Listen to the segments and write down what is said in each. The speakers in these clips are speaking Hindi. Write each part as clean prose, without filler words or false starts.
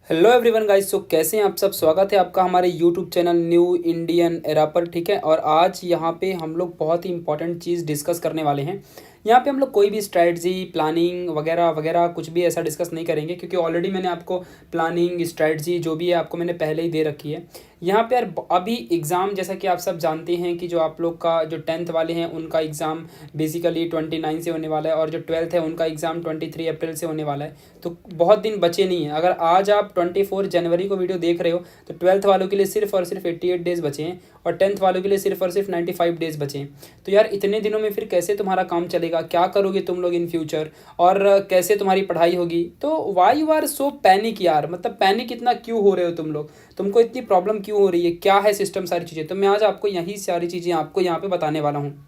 Hello everyone guys. कैसे हैं आप सब। स्वागत है आपका हमारे YouTube channel new Indian era पर। ठीक है, और आज यहाँ पे हम लोग बहुत ही इंपॉर्टेंट चीज़ डिस्कस करने वाले हैं। यहाँ पे हम लोग कोई भी स्ट्रैटेजी प्लानिंग वगैरह वगैरह कुछ भी ऐसा डिस्कस नहीं करेंगे, क्योंकि ऑलरेडी मैंने आपको प्लानिंग स्ट्रैटेजी जो भी है आपको मैंने पहले ही दे रखी है। यहाँ पे यार अभी एग्ज़ाम जैसा कि आप सब जानते हैं कि जो आप लोग का जो 10th वाले हैं उनका एग्ज़ाम बेसिकली 29 से होने वाला है, और जो 12th है उनका एग्ज़ाम 23 अप्रैल से होने वाला है। तो बहुत दिन बचे नहीं हैं। अगर आज आप 24 जनवरी को वीडियो देख रहे हो तो 12th वालों के लिए सिर्फ और सिर्फ 88 डेज़ बचे हैं, और 10th वालों के लिए सिर्फ और सिर्फ 95 डेज़ बचे हैं। तो यार इतने दिनों में फिर कैसे तुम्हारा काम चलेगा, क्या करोगे तुम लोग इन फ्यूचर, और कैसे तुम्हारी पढ़ाई होगी। तो why you are so panic यार, मतलब पैनिक इतना क्यों हो रहे हो तुम लोग, तुमको इतनी प्रॉब्लम क्यों हो रही है, क्या है सिस्टम, सारी चीज़ें। तो मैं आज आपको यही सारी चीज़ें आपको यहाँ पे बताने वाला हूँ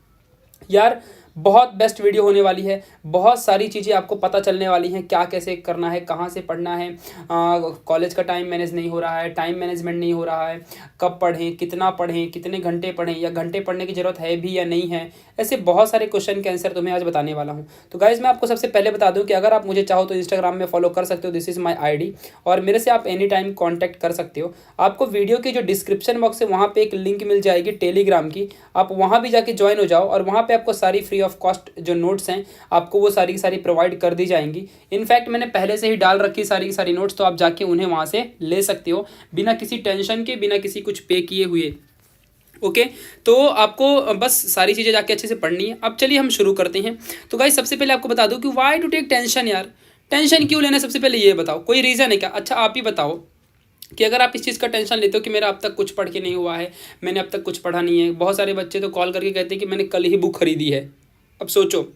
यार। बहुत बेस्ट वीडियो होने वाली है, बहुत सारी चीज़ें आपको पता चलने वाली हैं, क्या कैसे करना है, कहाँ से पढ़ना है। कॉलेज का टाइम मैनेज नहीं हो रहा है, टाइम मैनेजमेंट नहीं हो रहा है, कब पढ़ें, कितने घंटे पढ़ें, या घंटे पढ़ने की ज़रूरत है भी या नहीं है। ऐसे बहुत सारे क्वेश्चन के आंसर तुम्हें आज बताने वाला हूँ। तो गाइज़ मैं आपको सबसे पहले बता दूँ कि अगर आप मुझे चाहो तो इंस्टाग्राम में फॉलो कर सकते हो, दिस इज़ माई ID, और मेरे से आप एनी टाइम कॉन्टैक्ट कर सकते हो। आपको वीडियो के जो डिस्क्रिप्शन बॉक्स है वहाँ पे एक लिंक मिल जाएगी टेलीग्राम की, आप वहाँ भी जाके ज्वाइन हो जाओ, और वहाँ पे आपको सारी फ्री ऑफ कॉस्ट जो नोट्स हैं आपको वो सारी की सारी प्रोवाइड कर दी जाएंगी। इनफैक्ट मैंने पहले से ही डाल रखी सारी की सारी नोट्स, तो आप जाके उन्हें वहाँ से ले सकते हो बिना किसी टेंशन के, बिना किसी कुछ पे किए हुए। ओके, तो आपको बस सारी चीज़ें जाके अच्छे से पढ़नी है। अब चलिए हम शुरू करते हैं। तो गाइस सबसे पहले आपको बता दूं कि वाई टू टेक टेंशन यार, टेंशन क्यों लेना है, सबसे पहले ये बताओ, कोई रीज़न है क्या। अच्छा आप ही बताओ कि अगर आप इस चीज़ का टेंशन लेते हो कि मेरा अब तक कुछ पढ़ के नहीं हुआ है, मैंने अब तक कुछ पढ़ा नहीं है। बहुत सारे बच्चे तो कॉल करके कहते हैं कि मैंने कल ही बुक खरीदी है। अब सोचो,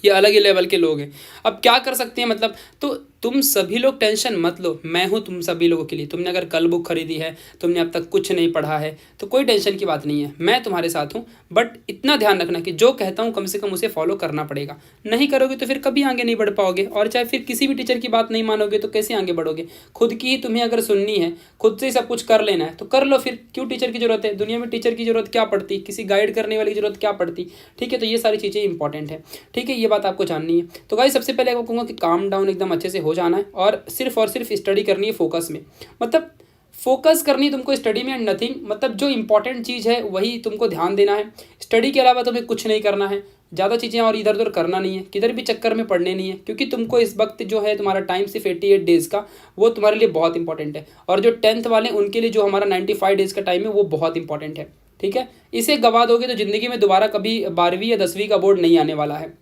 ये अलग ही लेवल के लोग हैं। अब क्या कर सकते हैं, मतलब तो तुम सभी लोग टेंशन मत लो, मैं हूँ तुम सभी लोगों के लिए। तुमने अगर कल बुक खरीदी है, तुमने अब तक कुछ नहीं पढ़ा है, तो कोई टेंशन की बात नहीं है, मैं तुम्हारे साथ हूँ। बट इतना ध्यान रखना कि जो कहता हूँ कम से कम उसे फॉलो करना पड़ेगा। नहीं करोगे तो फिर कभी आगे नहीं बढ़ पाओगे, और चाहे फिर किसी भी टीचर की बात नहीं मानोगे तो कैसे आगे बढ़ोगे। खुद की ही तुम्हें अगर सुननी है, खुद से सब कुछ कर लेना है तो कर लो, फिर क्यों टीचर की जरूरत है। दुनिया में टीचर की जरूरत क्या पड़ती, किसी गाइड करने वाली की जरूरत क्या पड़ती। ठीक है, तो ये सारी चीज़ें इंपॉर्टेंट है। ठीक है, ये बात आपको जाननी है। तो गाइस सबसे पहले आपको कहूँगा कि काम डाउन एकदम अच्छे से हो जाना है, और सिर्फ स्टडी करनी है फोकस में। मतलब फोकस करनी है तुमको स्टडी में, एंड नथिंग, मतलब जो इंपॉर्टेंट चीज़ है वही तुमको ध्यान देना है। स्टडी के अलावा तुम्हें कुछ नहीं करना है, ज़्यादा चीज़ें और इधर उधर करना नहीं है, किधर भी चक्कर में पड़ने नहीं है, क्योंकि तुमको इस वक्त जो है तुम्हारा टाइम सिर्फ 88 डेज़ का, वो तुम्हारे लिए बहुत इंपॉर्टेंट है। और जो 10th वाले उनके लिए जो हमारा 95 डेज़ का टाइम है वो बहुत इंपॉर्टेंट है। ठीक है, इसे गवा दोगे तो ज़िंदगी में दोबारा कभी 12वीं या 10वीं का बोर्ड नहीं आने वाला है।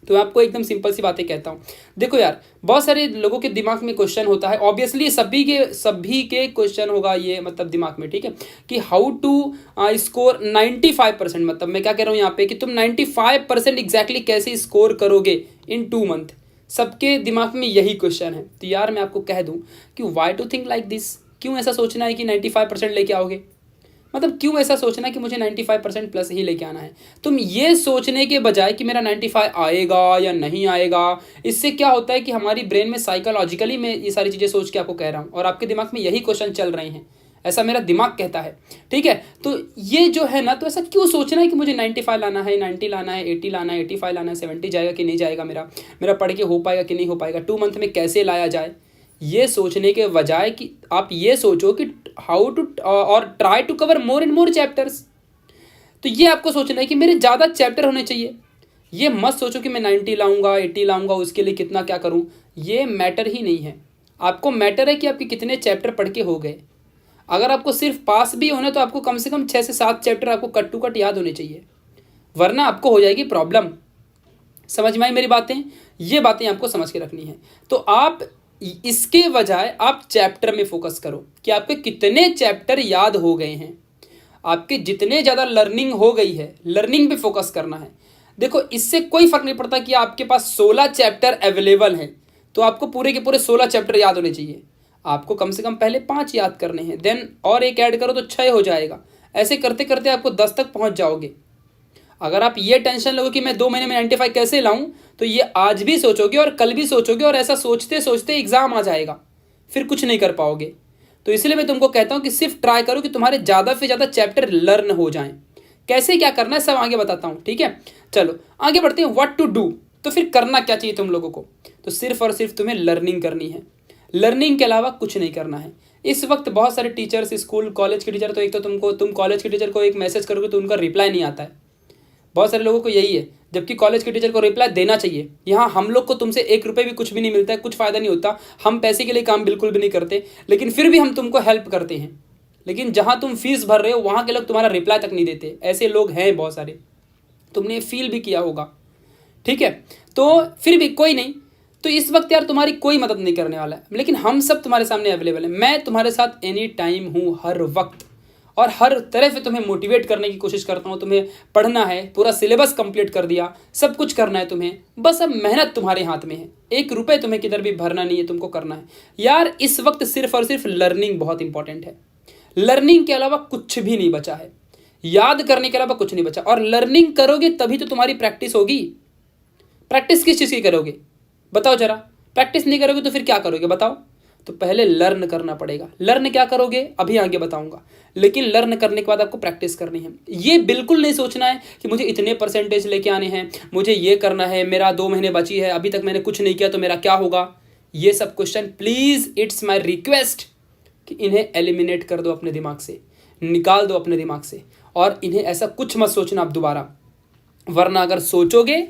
तो मैं आपको एकदम सिंपल सी बातें कहता हूँ। देखो यार, बहुत सारे लोगों के दिमाग में क्वेश्चन होता है, ऑब्वियसली सभी के क्वेश्चन होगा ये, मतलब दिमाग में। ठीक है, कि हाउ टू स्कोर 95%, मतलब मैं क्या कह रहा हूँ यहाँ पे कि तुम 95% एग्जैक्टली कैसे स्कोर करोगे इन 2 मंथ। सबके दिमाग में यही क्वेश्चन है। तो यार मैं आपको कह दूँ कि why to think like this, क्यों ऐसा सोचना है कि 95% लेके आओगे। मतलब क्यों ऐसा सोचना कि मुझे 95% प्लस ही लेके आना है। तुम ये सोचने के बजाय कि मेरा 95 आएगा या नहीं आएगा, इससे क्या होता है कि हमारी ब्रेन में साइकोलॉजिकली मैं ये सारी चीज़ें सोच के आपको कह रहा हूँ, और आपके दिमाग में यही क्वेश्चन चल रहे हैं, ऐसा मेरा दिमाग कहता है। ठीक है, तो ये जो है ना, तो ऐसा क्यों सोचना है कि मुझे 95 लाना है, 90 लाना है, 80 लाना है, 85 लाना है, 70 जाएगा कि नहीं जाएगा, मेरा पढ़ के हो पाएगा कि नहीं हो पाएगा, 2 मंथ में कैसे लाया जाए। ये सोचने के बजाय कि आप ये सोचो कि हाउ टू और try to cover more and more chapters. तो ये आपको सोचना है कि मेरे ज़्यादा चैप्टर होने चाहिए। ये मत सोचो कि मैं 90 लाऊंगा, 80 लाऊंगा, उसके लिए कितना क्या करूं। ये मैटर ही नहीं है। आपको मैटर है कि आपके कितने चैप्टर पढ़ के हो गए। अगर आपको सिर्फ पास भी होना तो आपको कम से कम 6 से 7 चैप्टर आपको कट टू कट याद होने चाहिए, वरना आपको हो जाएगी प्रॉब्लम। समझ में आई मेरी बातें, ये बातें आपको समझ के रखनी है। तो आप इसके बजाय आप चैप्टर में फोकस करो कि आपके कितने चैप्टर याद हो गए हैं, आपके जितने ज़्यादा लर्निंग हो गई है, लर्निंग पे फोकस करना है। देखो इससे कोई फर्क नहीं पड़ता कि आपके पास 16 चैप्टर अवेलेबल हैं, तो आपको पूरे के पूरे 16 चैप्टर याद होने चाहिए। आपको कम से कम पहले 5 याद करने हैं, देन और एक ऐड करो तो 6 हो जाएगा। ऐसे करते करते आपको 10 तक पहुंच जाओगे। अगर आप ये टेंशन लोगे कि मैं 2 महीने में 95 कैसे लाऊं, तो ये आज भी सोचोगे और कल भी सोचोगे, और ऐसा सोचते सोचते एग्जाम आ जाएगा, फिर कुछ नहीं कर पाओगे। तो इसलिए मैं तुमको कहता हूं कि सिर्फ ट्राई करो कि तुम्हारे ज़्यादा से ज़्यादा चैप्टर लर्न हो जाएं। कैसे क्या करना है सब आगे बताता हूँ। ठीक है, चलो आगे बढ़ते हैं। व्हाट टू डू, तो फिर करना क्या चाहिए तुम लोगों को। तो सिर्फ और सिर्फ तुम्हें लर्निंग करनी है। लर्निंग के अलावा कुछ नहीं करना है। इस वक्त बहुत सारे टीचर्स, स्कूल कॉलेज के टीचर, तो एक तो तुम कॉलेज के टीचर को एक मैसेज करोगे तो उनका रिप्लाई नहीं आता है। बहुत सारे लोगों को यही है, जबकि कॉलेज के टीचर को रिप्लाई देना चाहिए। यहाँ हम लोग को तुमसे 1 रुपये भी कुछ भी नहीं मिलता है, कुछ फ़ायदा नहीं होता, हम पैसे के लिए काम बिल्कुल भी नहीं करते, लेकिन फिर भी हम तुमको हेल्प करते हैं। लेकिन जहाँ तुम फीस भर रहे हो वहाँ के लोग तुम्हारा रिप्लाई तक नहीं देते। ऐसे लोग हैं बहुत सारे, तुमने फील भी किया होगा, ठीक है। तो फिर भी कोई नहीं, तो इस वक्त यार तुम्हारी कोई मदद नहीं करने वाला है, लेकिन हम सब तुम्हारे सामने अवेलेबल है। मैं तुम्हारे साथ एनी टाइम हूँ, हर वक्त, और हर तरह से तुम्हें मोटिवेट करने की कोशिश करता हूँ। तुम्हें पढ़ना है, पूरा सिलेबस कंप्लीट कर दिया, सब कुछ करना है तुम्हें, बस अब मेहनत तुम्हारे हाथ में है। 1 रुपये तुम्हें किधर भी भरना नहीं है, तुमको करना है यार। इस वक्त सिर्फ और सिर्फ लर्निंग बहुत इंपॉर्टेंट है। लर्निंग के अलावा कुछ भी नहीं बचा है, याद करने के अलावा कुछ नहीं बचा। और लर्निंग करोगे तभी तो तुम्हारी प्रैक्टिस होगी। प्रैक्टिस किस चीज़ की करोगे बताओ जरा? प्रैक्टिस नहीं करोगे तो फिर क्या करोगे बताओ? तो पहले लर्न करना पड़ेगा। लर्न क्या करोगे अभी आगे बताऊंगा, लेकिन लर्न करने के बाद आपको प्रैक्टिस करनी है। ये बिल्कुल नहीं सोचना है कि मुझे इतने परसेंटेज लेके आने हैं, मुझे ये करना है, मेरा 2 महीने बची है, अभी तक मैंने कुछ नहीं किया तो मेरा क्या होगा। ये सब question please, it's my request कि इन्हें एलिमिनेट कर दो अपने दिमाग से, निकाल दो अपने दिमाग से, और इन्हें ऐसा कुछ मत सोचना आप दोबारा। वरना अगर सोचोगे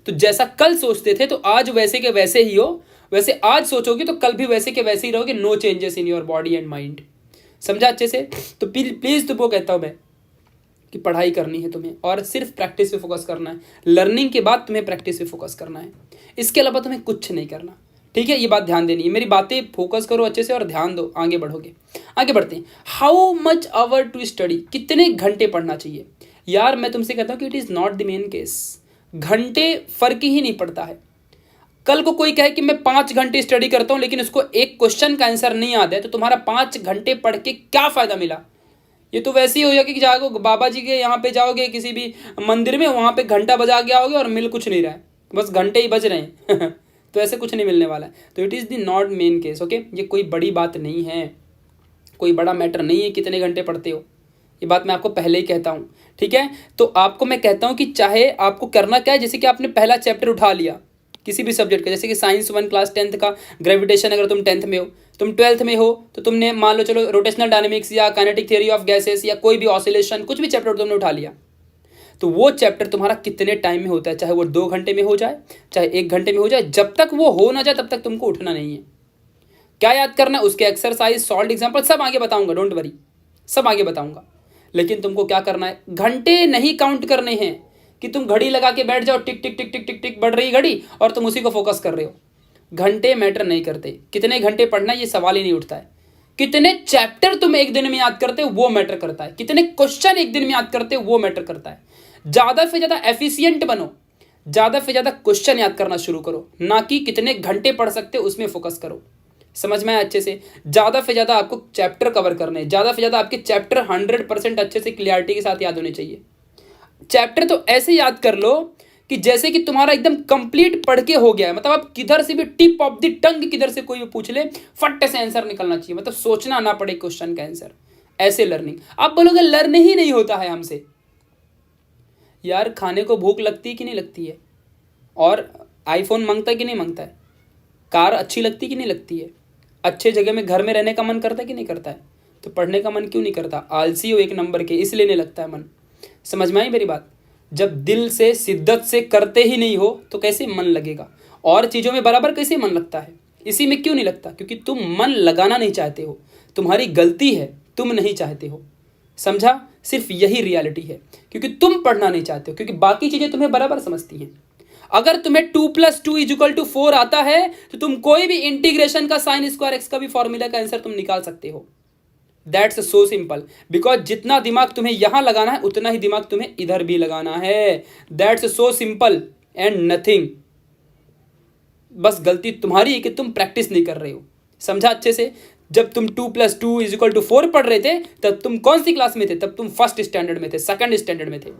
तो जैसा कल सोचते थे तो आज वैसे के वैसे ही हो, वैसे आज सोचोगे तो कल भी वैसे के वैसे ही रहोगे। No changes in your body and mind. समझा अच्छे से? तो प्लीज़ तुमको कहता हूँ मैं कि पढ़ाई करनी है तुम्हें, और सिर्फ प्रैक्टिस पे फोकस करना है। लर्निंग के बाद तुम्हें प्रैक्टिस पे फोकस करना है, इसके अलावा तुम्हें कुछ नहीं करना, ठीक है। ये बात ध्यान देनी है, मेरी बातें फोकस करो अच्छे से और ध्यान दो, आगे बढ़ोगे। आगे बढ़ते हैं। How much hour to study, कितने घंटे पढ़ना चाहिए? यार मैं तुमसे कहता हूँ कि it is not the main case. घंटे फर्क ही नहीं पड़ता है। कल को कोई कहे कि मैं 5 घंटे स्टडी करता हूँ लेकिन उसको एक क्वेश्चन का आंसर नहीं आता है, तो तुम्हारा 5 घंटे पढ़ के क्या फ़ायदा मिला? ये तो वैसे ही हो जाएगा कि जाओगे बाबा जी के यहाँ पे, जाओगे किसी भी मंदिर में, वहाँ पे घंटा बजा के आओगे और मिल कुछ नहीं रहा है, बस घंटे ही बज रहे हैं तो ऐसे कुछ नहीं मिलने वाला है। तो it is the not main case, okay. ये कोई बड़ी बात नहीं है, कोई बड़ा मैटर नहीं है कितने घंटे पढ़ते हो, ये बात मैं आपको पहले ही कहता हूँ, ठीक है। तो आपको मैं कहता हूँ कि चाहे आपको करना क्या है, जैसे कि आपने पहला चैप्टर उठा लिया किसी भी सब्जेक्ट का, जैसे कि साइंस 1 क्लास 10th का ग्रेविटेशन, अगर तुम 10th में हो, तुम 12th में हो, तो तुमने मान लो चलो रोटेशनल डायनेमिक्स या काइनेटिक थ्योरी ऑफ गैसेस या कोई भी ऑसिलेशन, कुछ भी चैप्टर तुमने उठा लिया, तो वो चैप्टर तुम्हारा कितने टाइम में होता है, चाहे वो 2 घंटे में हो जाए, चाहे 1 घंटे में हो जाए, जब तक वो हो ना जाए तब तक तुमको उठना नहीं है। क्या याद करना है? उसके एक्सरसाइज, सॉल्व एग्जाम्पल सब आगे बताऊंगा, डोंट वरी, सब आगे बताऊंगा। लेकिन तुमको क्या करना है, घंटे नहीं काउंट करने हैं कि तुम घड़ी लगा के बैठ जाओ, टिक टिक टिक टिक टिक टिक बढ़ रही घड़ी और तुम उसी को फोकस कर रहे हो। घंटे मैटर नहीं करते, कितने घंटे पढ़ना ये सवाल ही नहीं उठता है। कितने चैप्टर तुम एक दिन में याद करते हो वो मैटर करता है, कितने क्वेश्चन एक दिन में याद करते हो वो मैटर करता है। ज़्यादा से ज़्यादा एफिशिएंट बनो, ज़्यादा से ज़्यादा क्वेश्चन याद करना शुरू करो, ना कि कितने घंटे पढ़ सकते हो उसमें फोकस करो। समझ में आया अच्छे से? ज़्यादा से ज़्यादा आपको चैप्टर कवर करने हैं, ज़्यादा से ज़्यादा आपके चैप्टर 100% अच्छे से क्लियरिटी के साथ याद होने चाहिए। चैप्टर तो ऐसे याद कर लो कि जैसे कि तुम्हारा एकदम कंप्लीट पढ़ के हो गया है, मतलब आप किधर से भी टिप ऑफ द टंग किधर से कोई भी पूछ ले फट से आंसर निकलना चाहिए, मतलब सोचना ना पड़े क्वेश्चन का आंसर। ऐसे लर्निंग। आप बोलोगे लर्न ही नहीं होता है हमसे। यार खाने को भूख लगती है कि नहीं लगती है? और आईफोन मांगता है कि नहीं मांगता है? कार अच्छी लगती कि नहीं लगती है? अच्छे जगह में घर में रहने का मन करता है कि नहीं करता है? तो पढ़ने का मन क्यों नहीं करता? आलसी हो 1 नंबर के, इसलिए नहीं लगता है मन। समझ में आई मेरी बात? जब दिल से शिद्दत से करते ही नहीं हो तो कैसे मन लगेगा? और चीज़ों में बराबर कैसे मन लगता है? इसी में क्यों नहीं लगता? क्योंकि तुम मन लगाना नहीं चाहते हो। तुम्हारी गलती है, तुम नहीं चाहते हो। समझा? सिर्फ यही रियलिटी है, क्योंकि तुम पढ़ना नहीं चाहते हो, क्योंकि बाकी चीज़ें तुम्हें बराबर समझती हैं। अगर तुम्हें 2 + 2 = 4 आता है तो तुम कोई भी इंटीग्रेशन का sin स्क्वायर x का भी फॉर्मूला का आंसर तुम निकाल सकते हो। दैट्स सो सिंपल, बिकॉज जितना दिमाग तुम्हें यहां लगाना है उतना ही दिमाग तुम्हें इधर भी लगाना है। That's so simple and nothing. बस गलती तुम्हारी है कि तुम प्रैक्टिस नहीं कर रहे हो। समझा अच्छे से? जब तुम 2 + 2 = 4 पढ़ रहे थे तब तुम कौन सी क्लास में थे? तब तुम 1st स्टैंडर्ड में थे, 2nd स्टैंडर्ड में थे।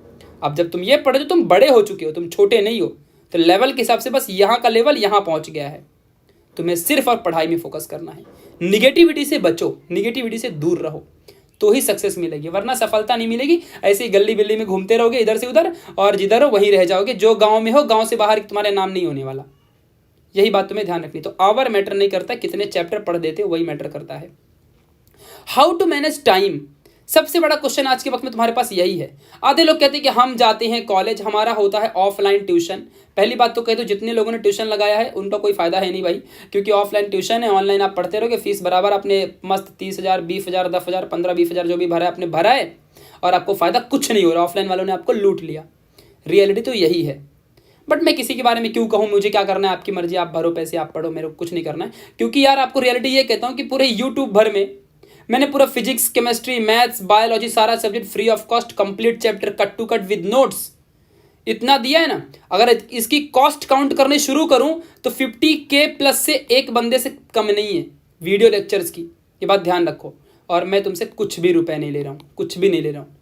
अब जब तुम ये पढ़ रहे हो तुम बड़े हो चुके हो, तुम छोटे नहीं हो। तो लेवल के हिसाब से बस यहाँ का लेवल यहाँ पहुँच गया है। तुम्हें सिर्फ और पढ़ाई में फोकस करना है। निगेटिविटी से बचो, निगेटिविटी से दूर रहो, तो ही सक्सेस मिलेगी, वरना सफलता नहीं मिलेगी। ऐसे ही गली बिल्ली में घूमते रहोगे इधर से उधर, और जिधर हो वहीं रह जाओगे। जो गांव में हो, गांव से बाहर तुम्हारे नाम नहीं होने वाला। यही बात तुम्हें ध्यान रखनी। तो आवर मैटर नहीं करता, कितने चैप्टर पढ़ देते हो वही मैटर करता है। हाउ टू मैनेज टाइम, सबसे बड़ा क्वेश्चन आज के वक्त में तुम्हारे पास यही है। आधे लोग कहते हैं कि हम जाते हैं कॉलेज, हमारा होता है ऑफलाइन ट्यूशन। पहली बात तो कह दो, जितने लोगों ने ट्यूशन लगाया है उनका कोई फायदा है नहीं भाई, क्योंकि ऑफलाइन ट्यूशन है, ऑनलाइन आप पढ़ते रहोगे, फीस बराबर आपने मस्त 30,000 20,000 10,000 15-20,000 जो भी भरा है आपने भरा है, और आपको फायदा कुछ नहीं हो रहा, ऑफलाइन वालों ने आपको लूट लिया। रियलिटी तो यही है। बट मैं किसी के बारे में क्यों कहूँ, मुझे क्या करना है, आपकी मर्जी, आप भरो पैसे, आप पढ़ो, मेरे को कुछ नहीं करना है। क्योंकि यार आपको रियलिटी ये कहता हूँ कि पूरे यूट्यूब भर में मैंने पूरा फिजिक्स, केमिस्ट्री, मैथ्स, बायोलॉजी सारा subject free of cost complete chapter cut to cut with notes इतना दिया है ना। अगर इसकी कॉस्ट काउंट करने शुरू करूं तो 50K प्लस से एक बंदे से कम नहीं है वीडियो लेक्चर्स की, ये बात ध्यान रखो। और मैं तुमसे कुछ भी रुपए नहीं ले रहा हूँ, कुछ भी नहीं ले रहा हूँ,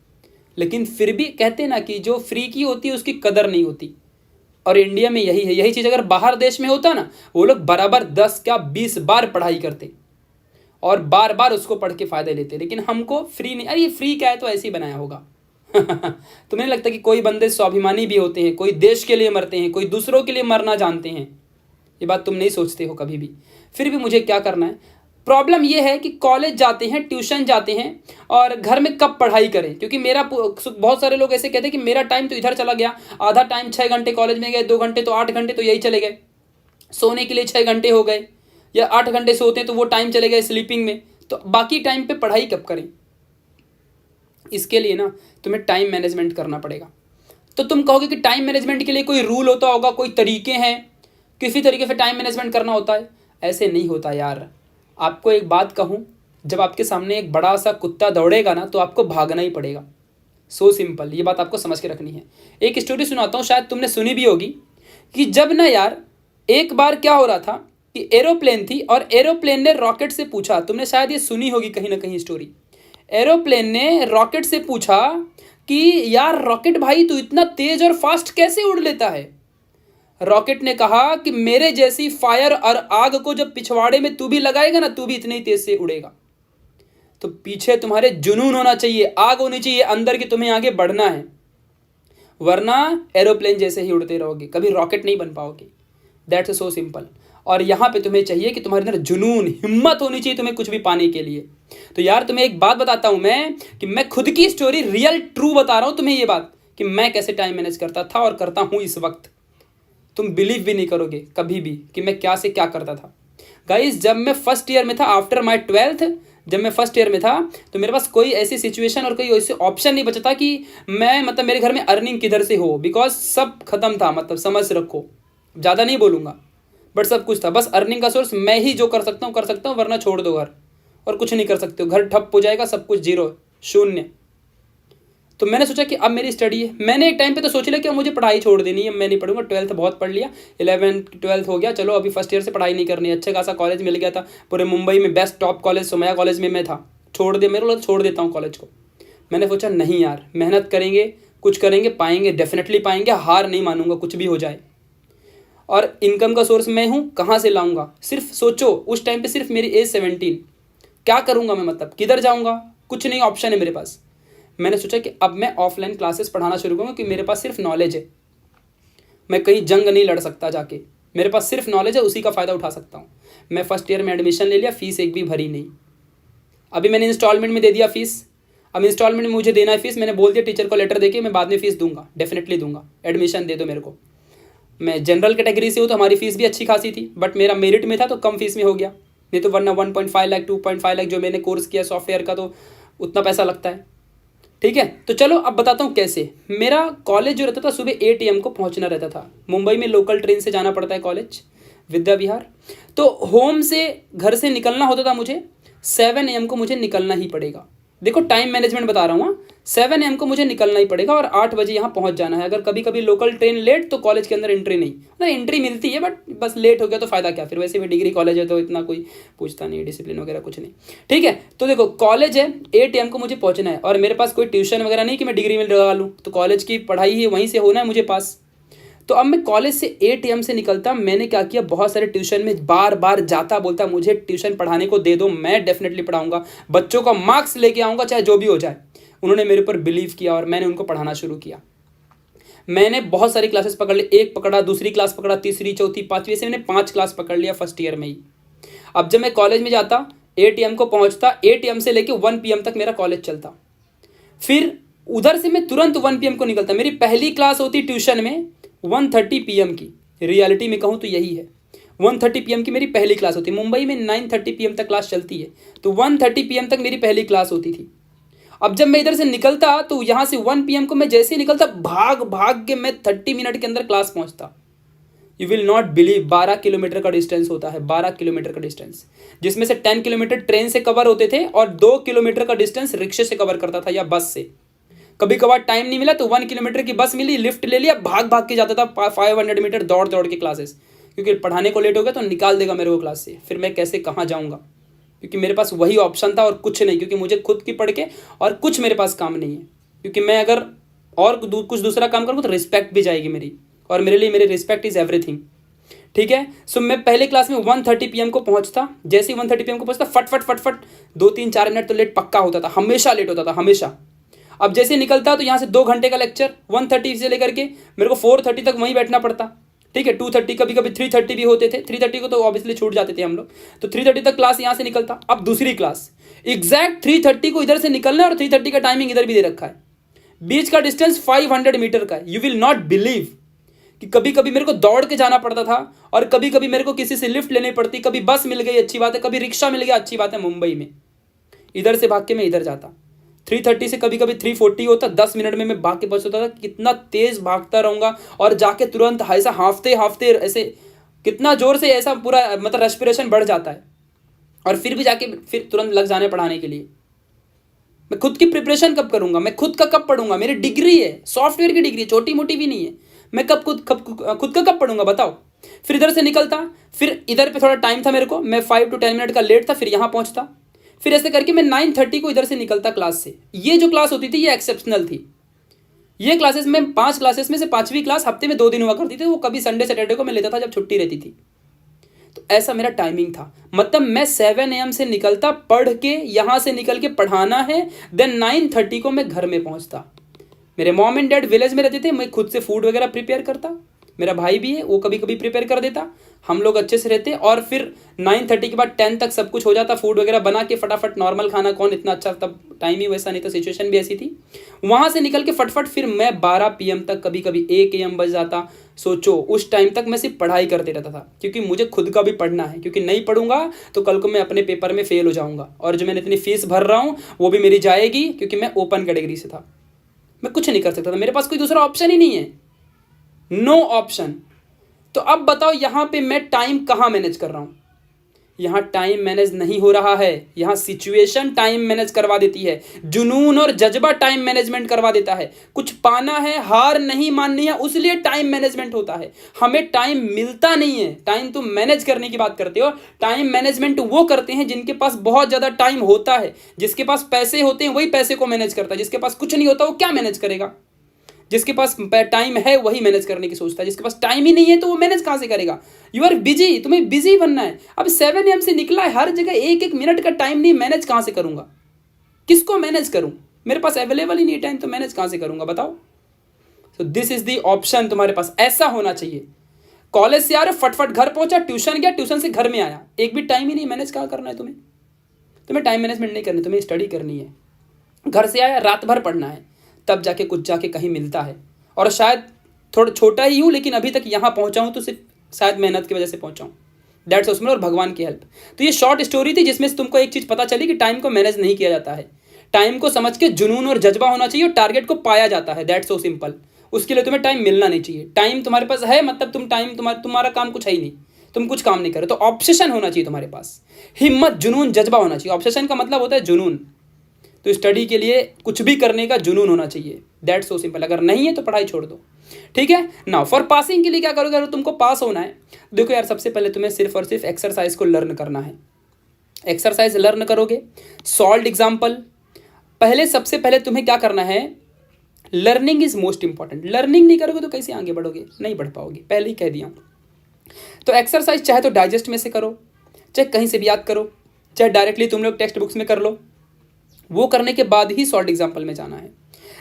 लेकिन फिर भी कहते ना कि जो फ्री की होती है उसकी कदर नहीं होती। और इंडिया में यही है। यही चीज़ अगर बाहर देश में होता ना, वो लोग बराबर 10 क्या 20 बार पढ़ाई करते और बार बार उसको पढ़ के फायदे लेते। लेकिन हमको फ्री नहीं, अरे ये फ्री क्या है, तो ऐसे ही बनाया होगा। तुम्हें नहीं लगता कि कोई बंदे स्वाभिमानी भी होते हैं, कोई देश के लिए मरते हैं, कोई दूसरों के लिए मरना जानते हैं? ये बात तुम नहीं सोचते हो कभी भी। फिर भी मुझे क्या करना है। प्रॉब्लम ये है कि कॉलेज जाते हैं, ट्यूशन जाते हैं, और घर में कब पढ़ाई करें। क्योंकि मेरा बहुत सारे लोग ऐसे कहते हैं कि मेरा टाइम तो इधर चला गया, आधा टाइम 6 घंटे कॉलेज में गए, 2 घंटे तो 8 घंटे तो यही चले गए, सोने के लिए 6 घंटे हो गए, या 8 घंटे सोते हैं तो वो टाइम चले गए स्लीपिंग में, तो बाकी टाइम पे पढ़ाई कब करें। इसके लिए ना तुम्हें टाइम मैनेजमेंट करना पड़ेगा। तो तुम कहोगे कि टाइम मैनेजमेंट के लिए कोई रूल होता होगा, कोई तरीके हैं, किसी तरीके से टाइम मैनेजमेंट करना होता है। ऐसे नहीं होता यार। आपको एक बात कहूँ, जब आपके सामने एक बड़ा सा कुत्ता दौड़ेगा ना, तो आपको भागना ही पड़ेगा। सो सिंपल, ये बात आपको समझ के रखनी है। एक स्टोरी सुनाता हूँ, शायद तुमने सुनी भी होगी, कि जब ना यार एक बार क्या हो रहा था कि एरोप्लेन थी, और एरोप्लेन ने रॉकेट से पूछा, तुमने शायद ये सुनी होगी कहीं ना कहीं स्टोरी। एरोप्लेन ने रॉकेट से पूछा कि यार रॉकेट भाई, तू इतना तेज और फास्ट कैसे उड़ लेता है। रॉकेट ने कहा कि मेरे जैसी फायर और आग को जब पिछवाड़े में तू भी लगाएगा ना, तू भी इतने ही तेज से उड़ेगा। तो पीछे तुम्हारे जुनून होना चाहिए, आग होनी चाहिए अंदर की, तुम्हें आगे बढ़ना है, वरना एरोप्लेन जैसे ही उड़ते रहोगे, कभी रॉकेट नहीं बन पाओगे। That's so simple. और यहाँ पे तुम्हें चाहिए कि तुम्हारे अंदर जुनून, हिम्मत होनी चाहिए तुम्हें कुछ भी पाने के लिए। तो यार तुम्हें एक बात बताता हूँ मैं, कि मैं खुद की स्टोरी रियल ट्रू बता रहा हूँ तुम्हें, ये बात कि मैं कैसे टाइम मैनेज करता था और करता हूँ इस वक्त। तुम बिलीव भी नहीं करोगे कभी भी कि मैं क्या से क्या करता था। गाइस, जब मैं फर्स्ट ईयर में था, आफ्टर माई 12th, जब मैं फर्स्ट ईयर में था, तो मेरे पास कोई ऐसी सिचुएशन और कोई ऐसे ऑप्शन नहीं बचा था कि मैं, मतलब मेरे घर में अर्निंग किधर से हो, बिकॉज सब खत्म था। मतलब समझ रखो, ज़्यादा नहीं बोलूँगा, बट सब कुछ था। बस अर्निंग का सोर्स मैं ही जो कर सकता हूँ, वरना छोड़ दो घर, और कुछ नहीं कर सकते हो। घर ठप हो जाएगा, सब कुछ जीरो, शून्य। तो मैंने सोचा कि अब मेरी स्टडी है। मैंने एक टाइम पे तो सोच लिया कि मुझे पढ़ाई छोड़ देनी है, मैं नहीं पढ़ूंगा, 12th बहुत पढ़ लिया, 11th 12th हो गया, चलो अभी फर्स्ट ईयर से पढ़ाई नहीं करनी है। अच्छा खासा कॉलेज मिल गया था, पूरे मुंबई में best top college Somaiya college में मैं था। मेरे को छोड़ देता हूँ कॉलेज को। मैंने सोचा नहीं यार, मेहनत करेंगे, कुछ करेंगे, पाएंगे, डेफिनेटली पाएंगे, हार नहीं मानूंगा कुछ भी हो जाए। और इनकम का सोर्स मैं हूँ, कहाँ से लाऊंगा। सिर्फ सोचो, उस टाइम पर सिर्फ मेरी एज 17, क्या करूँगा मैं, मतलब किधर जाऊँगा, कुछ नहीं ऑप्शन है मेरे पास। मैंने सोचा कि अब मैं ऑफलाइन क्लासेस पढ़ाना शुरू करूँगा, कि मेरे पास सिर्फ नॉलेज है, मैं कहीं जंग नहीं लड़ सकता जाके, मेरे पास सिर्फ नॉलेज है, उसी का फ़ायदा उठा सकता हूँ। मैं फर्स्ट ईयर में एडमिशन ले लिया, फीस एक भी भरी नहीं। अभी मैंने इंस्टॉलमेंट में दे दिया फीस, अब इंस्टॉलमेंट में मुझे देना है फीस। मैंने बोल दिया टीचर को लेटर देके, मैं बाद में फीस दूंगा, डेफिनेटली दूंगा, एडमिशन दे दो मेरे को। मैं जनरल कैटेगरी से हूँ तो हमारी फीस भी अच्छी खासी थी, बट मेरा मेरिट में था तो कम फीस में हो गया। नहीं तो वरना 1.5 लाख 2.5 लाख जो मैंने कोर्स किया सॉफ्टवेयर का, तो उतना पैसा लगता है। ठीक है, तो चलो अब बताता हूँ कैसे। मेरा कॉलेज जो रहता था, सुबह 8 AM को पहुँचना रहता था। मुंबई में लोकल ट्रेन से जाना पड़ता है कॉलेज, विद्या विहार। तो होम से, घर से निकलना होता था मुझे 7 AM को, मुझे निकलना ही पड़ेगा। देखो टाइम मैनेजमेंट बता रहा हूँ, 7 AM को मुझे निकलना ही पड़ेगा और 8 बजे यहाँ पहुँच जाना है। अगर कभी कभी लोकल ट्रेन लेट, तो कॉलेज के अंदर एंट्री नहीं, मतलब एंट्री मिलती है, बट बस लेट हो गया तो फ़ायदा क्या, फिर वैसे भी डिग्री कॉलेज है तो इतना कोई पूछता नहीं, डिसिप्लिन वगैरह कुछ नहीं। ठीक है, तो देखो कॉलेज है, 8 AM को मुझे पहुँचना है, और मेरे पास कोई ट्यूशन वगैरह नहीं कि मैं डिग्री में लगा लूँ, तो कॉलेज की पढ़ाई ही वहीं से होना है मुझे पास। तो अब मैं कॉलेज से 8 AM से निकलता। मैंने क्या किया, बहुत सारे ट्यूशन में बार बार जाता, बोलता मुझे ट्यूशन पढ़ाने को दे दो, मैं डेफिनेटली पढ़ाऊंगा, बच्चों का मार्क्स लेके आऊँगा, चाहे जो भी हो जाए। उन्होंने मेरे ऊपर बिलीव किया और मैंने उनको पढ़ाना शुरू किया। मैंने बहुत सारी क्लासेस पकड़ ली, एक पकड़ा, दूसरी क्लास पकड़ा, तीसरी, चौथी, पाँचवीं, ऐसे मैंने 5 क्लास पकड़ लिया फर्स्ट ईयर में ही। अब जब मैं कॉलेज में जाता, 8 AM को पहुंचता, 8 AM से लेके 1 PM तक मेरा कॉलेज चलता। फिर उधर से मैं तुरंत 1 PM को निकलता। मेरी पहली क्लास होती ट्यूशन में 1:30 PM की, रियलिटी में कहूँ तो यही है। 1:30 PM की मेरी पहली क्लास होती। मुंबई में 9:30 PM तक क्लास चलती है, तो 1:30 PM तक मेरी पहली क्लास होती थी। अब जब मैं इधर से निकलता तो यहाँ से 1 PM को मैं जैसे ही निकलता, भाग भाग के मैं 30 मिनट के अंदर क्लास पहुँचता। You will not believe, 12 kilometre का डिस्टेंस होता है, 12 किलोमीटर का डिस्टेंस, जिसमें से 10 किलोमीटर ट्रेन से कवर होते थे और 2 किलोमीटर का डिस्टेंस रिक्शे से कवर करता था या बस से। कभी कभार टाइम नहीं मिला तो 1 किलोमीटर की बस मिली, लिफ्ट ले लिया, भाग भाग के जाता था 500 मीटर दौड़ दौड़ के क्लासेस, क्योंकि पढ़ाने को लेट हो गया तो निकाल देगा मेरे को क्लास से। फिर मैं कैसे कहाँ जाऊँगा, क्योंकि मेरे पास वही ऑप्शन था और कुछ नहीं, क्योंकि मुझे खुद की पढ़ के और कुछ मेरे पास काम नहीं है। क्योंकि मैं अगर और कुछ दूसरा काम करूँगा तो रिस्पेक्ट भी जाएगी मेरी, और मेरे लिए मेरी रिस्पेक्ट इज़ एवरीथिंग। ठीक है। सो मैं पहले क्लास में 1:30 PM को पहुंचता। जैसे ही 1:30 PM को पहुंचता, फट फट फट फट 2-3-4 मिनट तो लेट पक्का होता था, हमेशा लेट होता था, हमेशा। अब जैसे निकलता तो यहाँ से 2 घंटे का लेक्चर, 1:30 से लेकर के मेरे को 4:30 तक वहीं बैठना पड़ता। ठीक है, 2:30, कभी कभी 3:30 भी होते थे। 3:30 को तो ऑब्वियसली छूट जाते थे हम लोग, तो 3:30 तक क्लास यहाँ से निकलता। अब दूसरी क्लास एग्जैक्ट 3:30 को इधर से निकलना, और 3:30 का टाइमिंग इधर भी दे रखा है। बीच का डिस्टेंस 500 मीटर का है। यू विल नॉट बिलीव कि कभी कभी मेरे को दौड़ के जाना पड़ता था, और कभी कभी मेरे को किसी से लिफ्ट लेनी पड़ती। कभी बस मिल गई, अच्छी बात है, कभी रिक्शा मिल गया, अच्छी बात है। मुंबई में इधर से भाग के मैं इधर जाता। 3:30 से कभी कभी 3:40 होता, 10 मिनट में मैं भाग के पहुंचता था। कितना तेज भागता रहूँगा, और जाके तुरंत ऐसा हाफते हाफते ऐसे, कितना जोर से ऐसा पूरा मतलब रेस्पिरेशन बढ़ जाता है, और फिर भी जाके फिर तुरंत लग जाने पढ़ाने के लिए। मैं खुद की प्रिपरेशन कब करूँगा, मैं खुद का कब पढ़ूंगा? मेरी डिग्री है, सॉफ्टवेयर की डिग्री, छोटी मोटी भी नहीं है। मैं खुद का कब पढ़ूंगा बताओ? फिर इधर से निकलता, फिर इधर पे थोड़ा टाइम था मेरे को, मैं 5 to 10 मिनट का लेट था, फिर यहाँ पहुँचता। फिर ऐसे करके मैं 9:30 को इधर से निकलता क्लास से। ये जो क्लास होती थी ये एक्सेप्शनल थी। ये क्लासेस में 5 क्लासेस में से 5वीं क्लास हफ्ते में 2 दिन हुआ करती थी। वो कभी संडे सैटरडे को मैं लेता था जब छुट्टी रहती थी। तो ऐसा मेरा टाइमिंग था। मतलब मैं 7 AM से निकलता, पढ़ के यहाँ से निकल के पढ़ाना है, देन 9:30 को मैं घर में पहुँचता। मेरे मॉम एंड डैड विलेज में रहते थे, मैं खुद से फूड वगैरह प्रिपेयर करता। मेरा भाई भी है, वो कभी कभी प्रिपेयर कर देता, हम लोग अच्छे से रहते। और फिर 9:30 के बाद 10 तक सब कुछ हो जाता, फूड वगैरह बना के फटाफट, नॉर्मल खाना कौन इतना अच्छा, तब टाइम ही वैसा नहीं था, सिचुएशन भी ऐसी थी। वहाँ से निकल के फटफट फिर मैं 12 PM तक, कभी कभी 1 AM बज जाता। सोचो उस टाइम तक मैं सिर्फ पढ़ाई करते रहता था, क्योंकि मुझे खुद का भी पढ़ना है, क्योंकि नहीं पढ़ूंगा तो कल को मैं अपने पेपर में फेल हो जाऊँगा, और जो मैंने इतनी फीस भर रहा हूँ वो भी मेरी जाएगी, क्योंकि मैं ओपन कैटेगरी से था। मैं कुछ नहीं कर सकता था, मेरे पास कोई दूसरा ऑप्शन ही नहीं है, नो ऑप्शन। तो अब बताओ यहाँ पे मैं टाइम कहाँ मैनेज कर रहा हूँ? यहाँ टाइम मैनेज नहीं हो रहा है, यहाँ सिचुएशन टाइम मैनेज करवा देती है, जुनून और जज्बा टाइम मैनेजमेंट करवा देता है। कुछ पाना है, हार नहीं माननी है, उसलिए टाइम मैनेजमेंट होता है। हमें टाइम मिलता नहीं है। टाइम तुम मैनेज करने की बात करते हो, टाइम मैनेजमेंट वो करते हैं जिनके पास बहुत ज़्यादा टाइम होता है। जिसके पास पैसे होते हैं वही पैसे को मैनेज करता है, जिसके पास कुछ नहीं होता वो क्या मैनेज करेगा? जिसके पास टाइम है वही मैनेज करने की सोचता है, जिसके पास टाइम ही नहीं है तो वो मैनेज कहाँ से करेगा? यू आर बिजी, तुम्हें बिजी बनना है। अब 7 AM से निकला है, हर जगह 1-1 मिनट का टाइम नहीं, मैनेज कहाँ से करूँगा? किसको मैनेज करूँ? मेरे पास अवेलेबल ही नहीं टाइम, तो मैनेज कहाँ से करूँगा बताओ? So this is the option तुम्हारे पास, ऐसा होना चाहिए। कॉलेज से आ रहे फटफट घर पहुंचा, ट्यूशन गया, ट्यूशन से घर में आया, एक भी टाइम ही नहीं। मैनेज क्या करना है तुम्हें? तुम्हें टाइम मैनेजमेंट नहीं करनी, तुम्हें स्टडी करनी है। घर से आया, रात भर पढ़ना है, तब जाके कुछ जाके कहीं मिलता है। और शायद थोड़ा छोटा ही हूँ, लेकिन अभी तक यहाँ पहुँचा हूँ तो सिर्फ शायद मेहनत की वजह से पहुँचा हूँ। दैट्स उसमें और भगवान की हेल्प। तो ये शॉर्ट स्टोरी थी जिसमें से तुमको एक चीज़ पता चली कि टाइम को मैनेज नहीं किया जाता है। टाइम को समझ के जुनून और जज्बा होना चाहिए, और टारगेट को पाया जाता है। That's so simple. उसके लिए तुम्हें टाइम मिलना नहीं चाहिए। टाइम तुम्हारे पास है मतलब तुम टाइम, तुम्हारा काम कुछ है ही नहीं, तुम कुछ काम नहीं करो। तो ऑब्सेशन होना चाहिए तुम्हारे पास, हिम्मत, जुनून, जज्बा होना चाहिए। ऑब्सेशन का मतलब होता है जुनून। तो स्टडी के लिए कुछ भी करने का जुनून होना चाहिए। That's so simple. अगर नहीं है तो पढ़ाई छोड़ दो, ठीक है ना। फॉर पासिंग के लिए क्या करोगे? अगर तुमको पास होना है, देखो यार, सबसे पहले तुम्हें सिर्फ और सिर्फ एक्सरसाइज को लर्न करना है। एक्सरसाइज लर्न करोगे, सॉल्व्ड एग्जाम्पल। पहले सबसे पहले तुम्हें क्या करना है? Learning is most important. Learning नहीं करोगे तो कैसे आगे बढ़ोगे? नहीं बढ़ पाओगे, पहले ही कह दिया हूँ। तो एक्सरसाइज चाहे तो डाइजेस्ट में से करो, चाहे कहीं से भी याद करो, चाहे डायरेक्टली तुम लोग टेक्स्ट बुक्स में कर लो। वो करने के बाद ही सॉल्व्ड एग्जाम्पल में जाना है।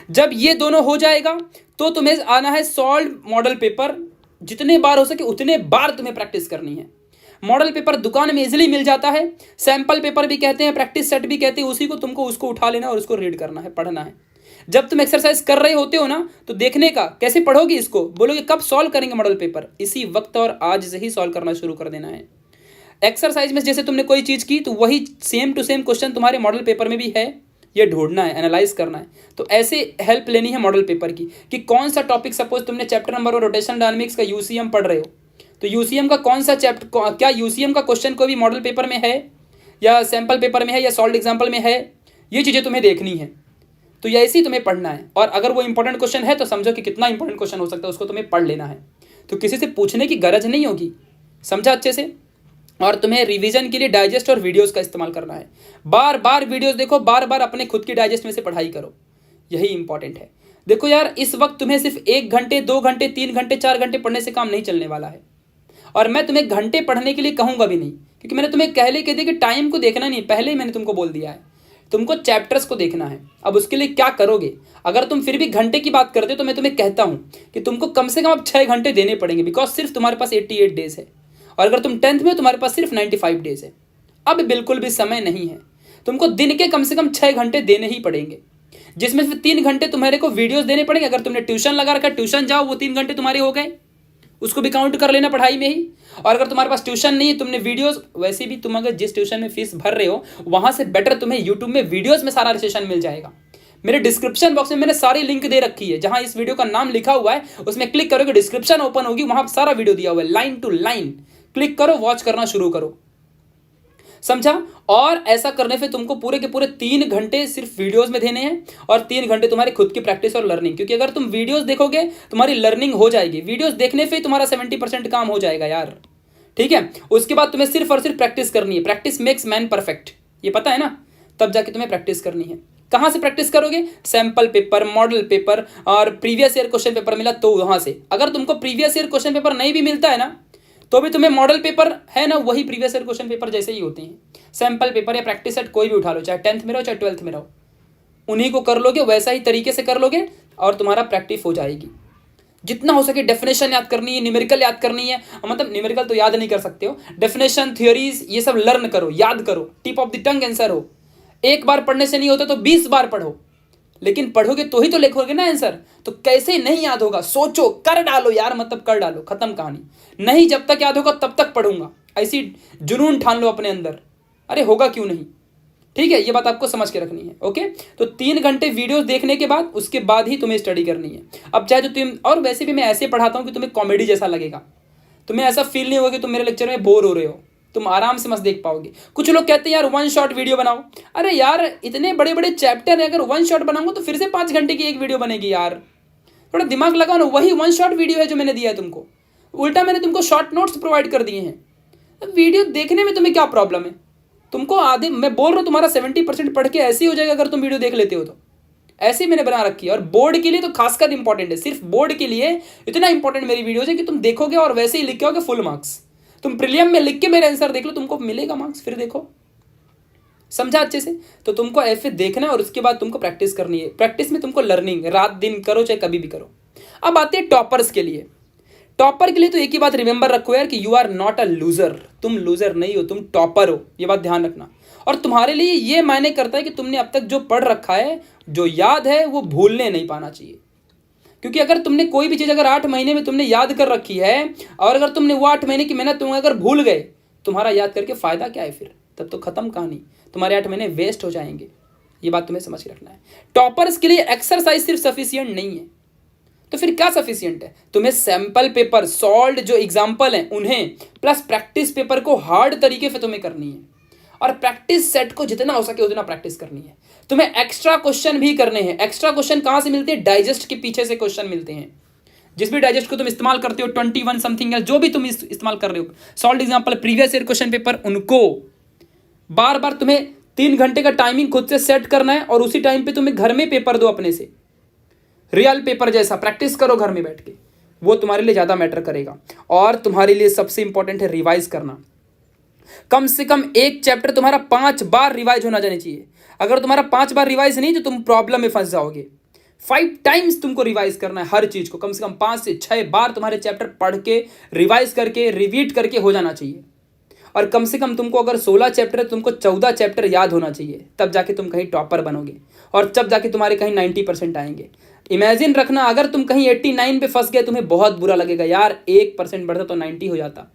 जब ये दोनों हो जाएगा तो तुम्हें आना है सॉल्व मॉडल पेपर। जितने बार हो सके उतने बार तुम्हें प्रैक्टिस करनी है। मॉडल पेपर दुकान में इजीली मिल जाता है, सैंपल पेपर भी कहते हैं, प्रैक्टिस सेट भी कहते हैं, उसी को तुमको उसको उठा लेना और उसको रीड करना है, पढ़ना है। जब तुम एक्सरसाइज कर रहे होते हो ना, तो देखने का कैसे पढ़ोगे, इसको बोलोगे कब सॉल्व करेंगे मॉडल पेपर, इसी वक्त और आज से ही सॉल्व करना शुरू कर देना है। एक्सरसाइज में जैसे तुमने कोई चीज़ की तो वही सेम टू सेम क्वेश्चन तुम्हारे मॉडल पेपर में भी है, ये ढूंढना है, एनालाइज करना है। तो ऐसे हेल्प लेनी है मॉडल पेपर की कि कौन सा टॉपिक, सपोज तुमने चैप्टर नंबर 1 रोटेशन डायनामिक्स का यूसीएम पढ़ रहे हो, तो यूसीएम का कौन सा चैप्टर, क्या यूसीएम का क्वेश्चन को भी मॉडल पेपर में है या सैंपल पेपर में है या सॉल्व एग्जाम्पल में है, ये चीज़ें तुम्हें देखनी है। तो ये ऐसे ही तुम्हें पढ़ना है, और अगर वो इंपॉर्टेंट क्वेश्चन है तो समझो कि कितना इंपॉर्टेंट क्वेश्चन हो सकता है, उसको तुम्हें पढ़ लेना है। तो किसी से पूछने की गरज नहीं होगी, समझा अच्छे से। और तुम्हें रिवीजन के लिए डाइजेस्ट और वीडियोस का इस्तेमाल करना है। बार बार वीडियोस देखो, बार बार अपने खुद की डाइजेस्ट में से पढ़ाई करो, यही इंपॉर्टेंट है। देखो यार, इस वक्त तुम्हें सिर्फ 1 घंटे 2 घंटे 3 घंटे 4 घंटे पढ़ने से काम नहीं चलने वाला है। और मैं तुम्हें घंटे पढ़ने के लिए कहूँगा भी नहीं, क्योंकि मैंने तुम्हें पहले कह दिया कि टाइम को देखना नहीं, पहले ही मैंने तुमको बोल दिया है, तुमको चैप्टर्स को देखना है। अब उसके लिए क्या करोगे, अगर तुम फिर भी घंटे की बात करते हो तो मैं तुम्हें कहता हूँ कि तुमको कम से कम अब 6 घंटे देने पड़ेंगे, बिकॉज सिर्फ तुम्हारे पास 88 डेज है, और अगर तुम 10th में हो तुम्हारे पास सिर्फ 95 डेज है। अब बिल्कुल भी समय नहीं है, तुमको दिन के कम से कम 6 घंटे देने ही पड़ेंगे, जिसमें से 3 घंटे तुम्हारे को वीडियोस देने पड़ेंगे। अगर तुमने ट्यूशन लगा रखा, ट्यूशन जाओ, वो 3 घंटे तुम्हारे हो गए, उसको भी काउंट कर लेना पढ़ाई में ही। और अगर तुम्हारे पास ट्यूशन नहीं है, तुमने वीडियोस, वैसे भी तुम अगर जिस ट्यूशन में फीस भर रहे हो वहां से बेटर तुम्हें यूट्यूब में वीडियोस में सारा सेशन मिल जाएगा। मेरे डिस्क्रिप्शन बॉक्स में मैंने सारी लिंक दे रखी है, जहां इस वीडियो का नाम लिखा हुआ है उसमें क्लिक करोगे, डिस्क्रिप्शन ओपन होगी, वहां सारा वीडियो दिया हुआ है लाइन टू लाइन। क्लिक करो, वॉच करना शुरू करो, समझा। और ऐसा करने से तुमको पूरे के पूरे 3 घंटे सिर्फ वीडियोस में देने हैं, और 3 घंटे तुम्हारी खुद की प्रैक्टिस और लर्निंग, क्योंकि अगर तुम वीडियोस देखोगे तुम्हारी लर्निंग हो जाएगी, वीडियोस देखने से ही तुम्हारा 70% काम हो जाएगा यार, ठीक है। उसके बाद तुम्हें सिर्फ और सिर्फ प्रैक्टिस करनी है, प्रैक्टिस मेक्स मैन परफेक्ट, ये पता है ना, तब जाके तुम्हें प्रैक्टिस करनी है। कहाँ से प्रैक्टिस करोगे, सैंपल पेपर, मॉडल पेपर और प्रीवियस ईयर क्वेश्चन पेपर मिला तो वहां से। अगर तुमको प्रीवियस ईयर क्वेश्चन पेपर नहीं भी मिलता है ना, तो भी तुम्हें मॉडल पेपर है ना, वही प्रीवियस ईयर क्वेश्चन पेपर जैसे ही होते हैं। सैंपल पेपर या प्रैक्टिस सेट कोई भी उठा लो, चाहे 10th में रहो चाहे 12th में रहो, उन्हीं को कर लोगे, वैसा ही तरीके से कर लोगे और तुम्हारा प्रैक्टिस हो जाएगी। जितना हो सके डेफिनेशन याद करनी है, न्यूमेरिकल याद करनी है, मतलब न्यूमेरिकल तो याद नहीं कर सकते हो, डेफिनेशन, थ्योरीज, ये सब लर्न करो, याद करो, tip of the tongue answer हो। एक बार पढ़ने से नहीं होता तो 20 बार पढ़ो, लेकिन पढ़ोगे तो ही तो लिखोगे ना आंसर। तो कैसे नहीं याद होगा, सोचो, कर डालो यार, मतलब कर डालो, खत्म कहानी। नहीं, जब तक याद होगा तब तक पढ़ूंगा, ऐसी जुनून ठान लो अपने अंदर, अरे होगा क्यों नहीं, ठीक है। ये बात आपको समझ के रखनी है, ओके। तो 3 घंटे वीडियोस देखने के बाद, उसके बाद ही तुम्हें स्टडी करनी है। अब चाहे तो तुम, और वैसे भी मैं ऐसे पढ़ाता हूँ कि तुम्हें कॉमेडी जैसा लगेगा, तुम्हें ऐसा फील नहीं होगा कि तुम मेरे लेक्चर में बोर हो रहे हो, तुम आराम से मस्त देख पाओगे। कुछ लोग कहते हैं यार 1 शॉट वीडियो बनाओ, अरे यार इतने बड़े बड़े चैप्टर है, अगर 1 शॉट बनाऊंगा तो फिर से 5 घंटे की एक वीडियो बनेगी यार, थोड़ा दिमाग लगाओ ना। वही 1 शॉट वीडियो है जो मैंने दिया है तुमको, उल्टा मैंने तुमको शॉर्ट नोट्स प्रोवाइड कर दिए हैं। वीडियो देखने में तुम्हें क्या प्रॉब्लम है, तुमको आधे, मैं बोल रहा हूँ तुम्हारा 70% पढ़ के ऐसे ही हो जाएगा अगर तुम वीडियो देख लेते हो तो। ऐसे ही मैंने बना रखी है, और बोर्ड के लिए तो खासकर इंपॉर्टेंट है, सिर्फ बोर्ड के लिए इतना इंपॉर्टेंट मेरी वीडियोज है कि तुम देखोगे और वैसे ही लिख के आओगे फुल मार्क्स। तुम प्रीलियम में लिख के मेरे आंसर देख लो, तुमको मिलेगा मार्क्स, फिर देखो, समझा अच्छे से। तो तुमको ऐसे देखना है और उसके बाद तुमको प्रैक्टिस करनी है। प्रैक्टिस में तुमको लर्निंग रात दिन करो, चाहे कभी भी करो। अब आते हैं टॉपर्स के लिए। टॉपर के लिए तो एक ही बात रिमेंबर रखो यार कि you are not a loser, तुम लूजर नहीं हो, तुम टॉपर हो, ये बात ध्यान रखना। और तुम्हारे लिए ये मायने करता है कि तुमने अब तक जो पढ़ रखा है, जो याद है, वो भूलने नहीं पाना चाहिए। क्योंकि अगर तुमने कोई भी चीज़ अगर 8 महीने में तुमने याद कर रखी है, और अगर तुमने वो 8 महीने की मेहनत तुम अगर भूल गए, तुम्हारा याद करके फ़ायदा क्या है फिर, तब तो खत्म कहानी, तुम्हारे 8 महीने वेस्ट हो जाएंगे। ये बात तुम्हें समझ के रखना है। टॉपर्स के लिए एक्सरसाइज सिर्फ सफिशियंट नहीं है, तो फिर क्या सफिशियंट है, तुम्हें सैंपल पेपर, सॉल्व्ड जो एग्जाम्पल हैं उन्हें, प्लस प्रैक्टिस पेपर को हार्ड तरीके से तुम्हें करनी है, और प्रैक्टिस सेट को जितना हो सके उतना प्रैक्टिस करनी है। तुम्हें एक्स्ट्रा क्वेश्चन भी करने हैं। एक्स्ट्रा क्वेश्चन कहाँ से मिलते हैं, डाइजेस्ट के पीछे से क्वेश्चन मिलते हैं। जिस भी डाइजेस्ट को तुम इस्तेमाल करते हो, 21 समथिंग, जो भी तुम इस्तेमाल कर रहे हो, solve example, previous year question paper, उनको बार बार तुम्हें 3 घंटे का टाइमिंग खुद से सेट करना है, और उसी टाइम पे तुम्हें घर में पेपर दो अपने से, रियल पेपर जैसा प्रैक्टिस करो घर में बैठ के, वो तुम्हारे लिए ज़्यादा मैटर करेगा। और तुम्हारे लिए सबसे इंपॉर्टेंट है रिवाइज करना। कम से कम एक चैप्टर तुम्हारा 5 बार रिवाइज होना जाना चाहिए। अगर तुम्हारा 5 बार रिवाइज नहीं तो तुम प्रॉब्लम में फंस जाओगे, 5 टाइम्स तुमको रिवाइज करना है हर चीज़ को, कम से कम 5 से 6 बार तुम्हारे चैप्टर पढ़ के रिवाइज करके रिवीट करके हो जाना चाहिए। और कम से कम तुमको अगर 16 चैप्टर है तुमको 14 चैप्टर याद होना चाहिए, तब जाके तुम कहीं टॉपर बनोगे और तब जाके तुम्हारे कहीं 90% आएंगे। इमेजिन रखना अगर तुम कहीं 89 पे फंस गए, तुम्हें बहुत बुरा लगेगा, यार 1% बढ़ता तो 90 हो जाता।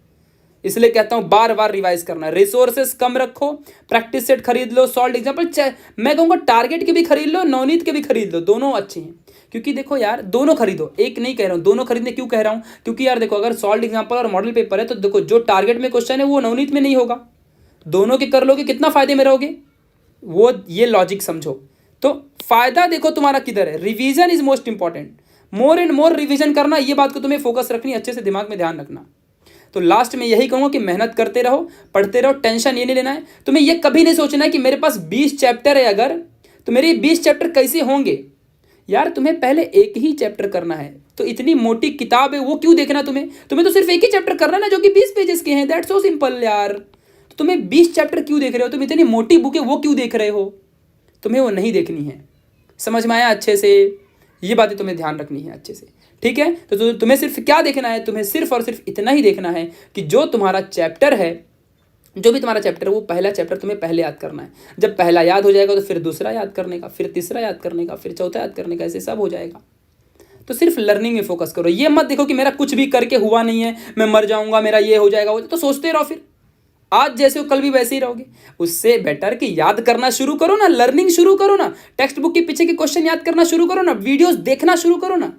इसलिए कहता हूं बार बार रिवाइज करना। रिसोर्सेस कम रखो, प्रैक्टिस सेट खरीद लो, सॉल्व एग्जाम्पल मैं कहूँगा टारगेट के भी खरीद लो, नवनीत के भी खरीद लो, दोनों अच्छे हैं। क्योंकि देखो यार दोनों खरीदो, एक नहीं कह रहा हूँ, दोनों खरीदने क्यों कह रहा हूँ, क्योंकि यार देखो अगर सॉल्व एग्जाम्पल और मॉडल पेपर है तो देखो जो टारगेट में क्वेश्चन है वो नवनीत में नहीं होगा, दोनों के कर लोगे कितना फायदे में रहोगे, वो ये लॉजिक समझो। तो फायदा देखो तुम्हारा किधर है, revision is most important, more and more revision करना, ये बात को तुम्हें फोकस रखनी, अच्छे से दिमाग में ध्यान रखना। तो लास्ट में यही कहूँगा कि मेहनत करते रहो, पढ़ते रहो, टेंशन ये नहीं लेना है, तुम्हें ये कभी नहीं सोचना है कि मेरे पास 20 चैप्टर है अगर, तो मेरे 20 चैप्टर कैसे होंगे। यार तुम्हें पहले एक ही चैप्टर करना है, तो इतनी मोटी किताब है वो क्यों देखना, तुम्हें तो सिर्फ एक ही चैप्टर करना है ना जो कि 20 पेजेस के हैं, दैट्स सो सिंपल यार। तो तुम्हें 20 चैप्टर क्यों देख रहे हो, तुम इतनी मोटी बुक है वो क्यों देख रहे हो, तुम्हें वो नहीं देखनी है। समझ में आया अच्छे से, ये बातें तुम्हें ध्यान रखनी है अच्छे से, ठीक है। तो तुम्हें सिर्फ क्या देखना है, तुम्हें सिर्फ और सिर्फ इतना ही देखना है कि जो तुम्हारा चैप्टर है, जो भी तुम्हारा चैप्टर है वो पहला चैप्टर तुम्हें पहले याद करना है। जब पहला याद हो जाएगा तो फिर दूसरा याद करने का, फिर तीसरा याद करने का, फिर चौथा याद करने का, ऐसे सब हो जाएगा। तो सिर्फ लर्निंग में फोकस करो, ये मत देखो कि मेरा कुछ भी करके हुआ नहीं है, मैं मर जाऊंगा, मेरा ये हो जाएगा, तो सोचते रहो, फिर आज जैसे हो कल भी वैसे ही रहोगे। उससे बेटर कि याद करना शुरू करो ना, लर्निंग शुरू करो ना, टेक्स्ट बुक के पीछे के क्वेश्चन याद करना शुरू करो ना, वीडियोस देखना शुरू करो ना,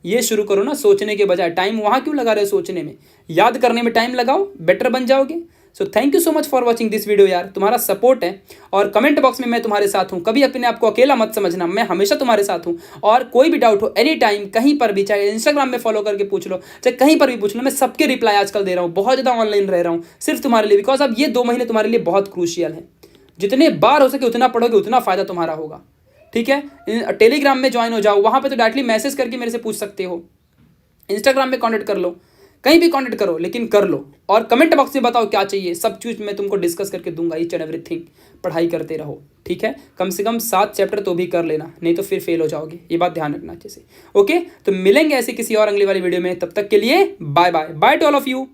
ये शुरू करो ना, सोचने के बजाय। टाइम वहां क्यों लगा रहे हो सोचने में, याद करने में टाइम लगाओ, बेटर बन जाओगे। So thank you so much for watching this video यार, तुम्हारा सपोर्ट है और कमेंट बॉक्स में मैं तुम्हारे साथ हूँ, कभी अपने आप को अकेला मत समझना, मैं हमेशा तुम्हारे साथ हूँ। और कोई भी डाउट हो एनी टाइम कहीं पर भी, चाहे इंस्टाग्राम में फॉलो करके पूछ लो, चाहे कहीं पर भी पूछ लो, मैं सबके रिप्लाई आजकल दे रहा हूँ, बहुत ज़्यादा ऑनलाइन रह रहा हूँ सिर्फ तुम्हारे लिए, बिकॉज अब ये 2 महीने तुम्हारे लिए बहुत क्रूशियल है। जितने बार हो सके उतना पढ़ोगे उतना फ़ायदा तुम्हारा होगा, ठीक है। टेलीग्राम में ज्वाइन हो जाओ, वहाँ पर तो डायरेक्टली मैसेज करके मेरे से पूछ सकते हो, इंस्टाग्राम में कॉन्टेक्ट कर लो, कहीं भी कॉन्टेक्ट करो, लेकिन कर लो। और कमेंट बॉक्स में बताओ क्या चाहिए, सब चीज़ मैं तुमको डिस्कस करके दूंगा, ईच एंड एवरीथिंग। पढ़ाई करते रहो, ठीक है। कम से कम 7 चैप्टर तो भी कर लेना, नहीं तो फिर फेल हो जाओगे, ये बात ध्यान रखना अच्छे से, ओके। तो मिलेंगे ऐसे किसी और अगली वाली वीडियो में, तब तक के लिए bye bye, bye to all of you.